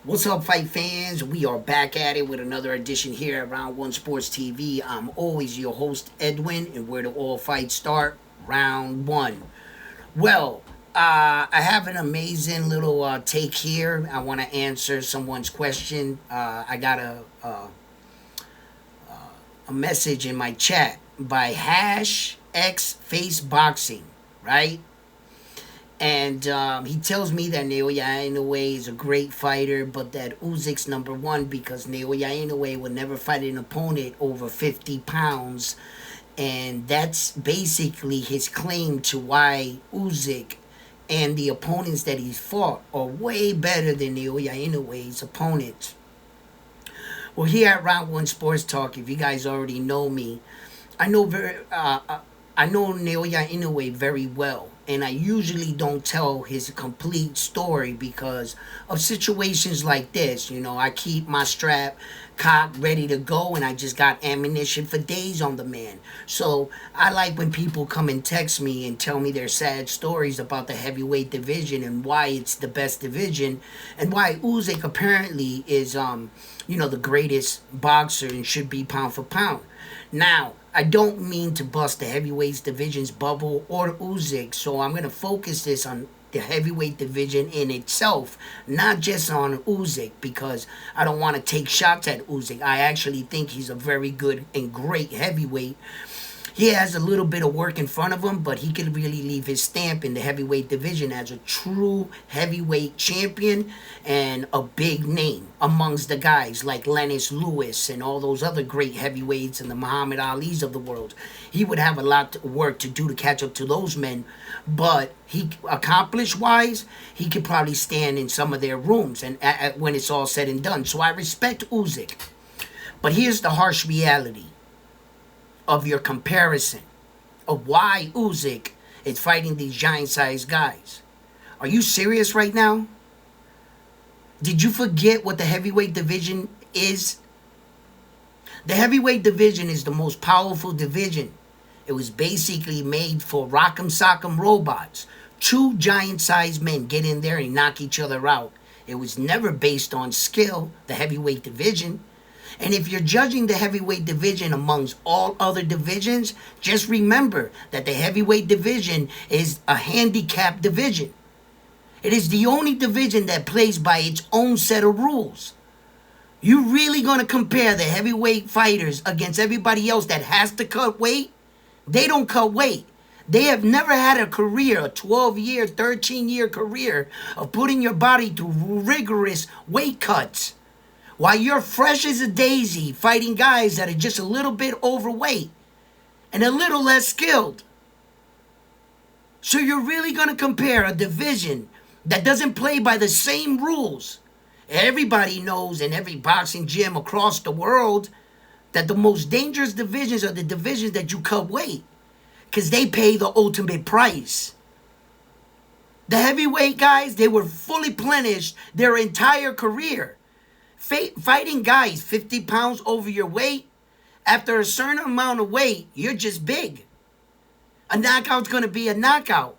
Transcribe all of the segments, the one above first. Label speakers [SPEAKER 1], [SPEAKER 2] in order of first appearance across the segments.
[SPEAKER 1] What's up, fight fans? We are back at it with another edition here at Round One Sports TV. I'm always your host, Edwin, and where do all fights start? Round one. Well, I have an amazing little take here. I want to answer someone's question. I got a message in my chat by HashxFaceBoxing, right? And he tells me that Naoya Inoue is a great fighter, but that Usyk's number one because Naoya Inoue will never fight an opponent over 50 pounds. And that's basically his claim to why Usyk and the opponents that he's fought are way better than Naoya Inoue's opponents. Well, here at Round One Sports Talk, if you guys already know me, I know very I know Naoya Inoue very well, and I usually don't tell his complete story because of situations like this. You know, I keep my strap cocked, ready to go, and I just got ammunition for days on the man. So I like when people come and text me and tell me their sad stories about the heavyweight division and why it's the best division, and why Usyk apparently is the greatest boxer and should be pound for pound. Now, I don't mean to bust the heavyweights division's bubble or Usyk, so I'm going to focus this on the heavyweight division in itself, not just on Usyk, because I don't want to take shots at Usyk. I actually think he's a very good and great heavyweight. He has a little bit of work in front of him, but he could really leave his stamp in the heavyweight division as a true heavyweight champion and a big name amongst the guys like Lennox Lewis and all those other great heavyweights and the Muhammad Ali's of the world. He would have a lot of work to do to catch up to those men, but he accomplished wise, he could probably stand in some of their rooms and when it's all said and done. So I respect Usyk, but here's the harsh reality of your comparison of why Usyk is fighting these giant-sized guys. Are you serious right now? Did you forget what the heavyweight division is? The heavyweight division is the most powerful division. It was basically made for rock'em sock'em robots. Two giant-sized men get in there and knock each other out. It was never based on skill, the heavyweight division. And if you're judging the heavyweight division amongst all other divisions, just remember that the heavyweight division is a handicapped division. It is the only division that plays by its own set of rules. You really going to compare the heavyweight fighters against everybody else that has to cut weight? They don't cut weight. They have never had a career, a 12-year, 13-year career of putting your body through rigorous weight cuts. While you're fresh as a daisy fighting guys that are just a little bit overweight and a little less skilled. So you're really going to compare a division that doesn't play by the same rules. Everybody knows in every boxing gym across the world that the most dangerous divisions are the divisions that you cut weight because they pay the ultimate price. The heavyweight guys, they were fully plenished their entire career. Fighting guys 50 pounds over your weight, after a certain amount of weight, you're just big. A knockout's going to be a knockout.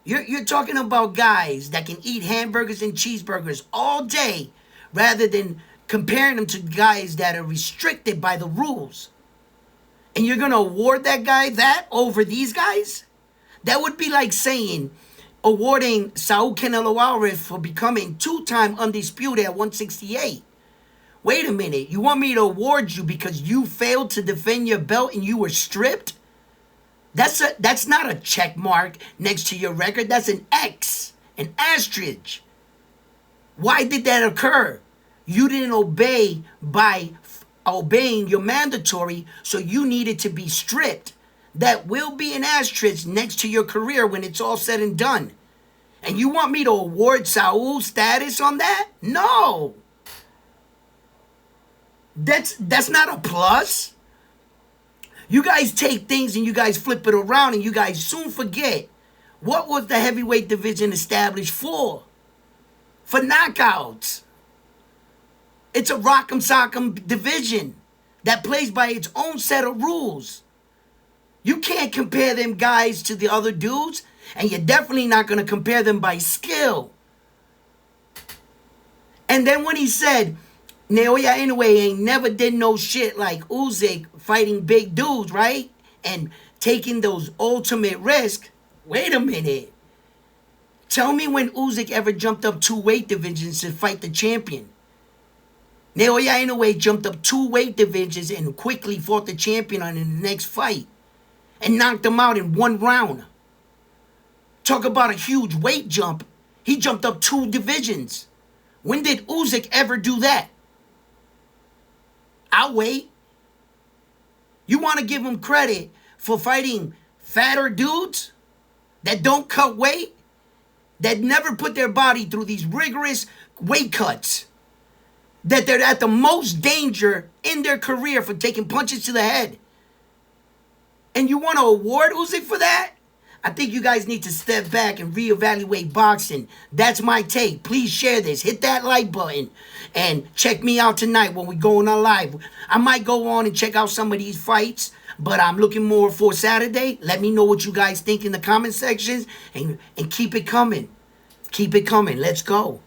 [SPEAKER 1] You're talking about guys that can eat hamburgers and cheeseburgers all day rather than comparing them to guys that are restricted by the rules. And you're going to award that guy that over these guys? That would be like saying awarding Saul Canelo Alvarez for becoming two-time undisputed at 168. Wait a minute, you want me to award you because you failed to defend your belt and you were stripped? That's not a check mark next to your record. That's an X, an asterisk. Why did that occur? You didn't obey by obeying your mandatory, so you needed to be stripped. That will be an asterisk next to your career when it's all said and done. And you want me to award Saul status on that? No. That's not a plus. You guys take things and you guys flip it around and you guys soon forget what was the heavyweight division established for? For knockouts. It's a rock'em sock'em division that plays by its own set of rules. You can't compare them guys to the other dudes, and you're definitely not going to compare them by skill. And then when he said Naoya Inoue ain't never did no shit like Usyk fighting big dudes, right? And taking those ultimate risks. Wait a minute. Tell me when Usyk ever jumped up 2 weight divisions to fight the champion. Naoya Inoue jumped up 2 weight divisions and quickly fought the champion on in the next fight. And knocked him out in 1 round. Talk about a huge weight jump. He jumped up 2 divisions. When did Usyk ever do that? I'll wait. You want to give him credit for fighting fatter dudes that don't cut weight? That never put their body through these rigorous weight cuts? That they're at the most danger in their career for taking punches to the head? And you want to award Usyk for that? I think you guys need to step back and reevaluate boxing. That's my take. Please share this. Hit that like button. And check me out tonight when we're going on live. I might go on and check out some of these fights, but I'm looking more for Saturday. Let me know what you guys think in the comment sections. And keep it coming. Keep it coming. Let's go.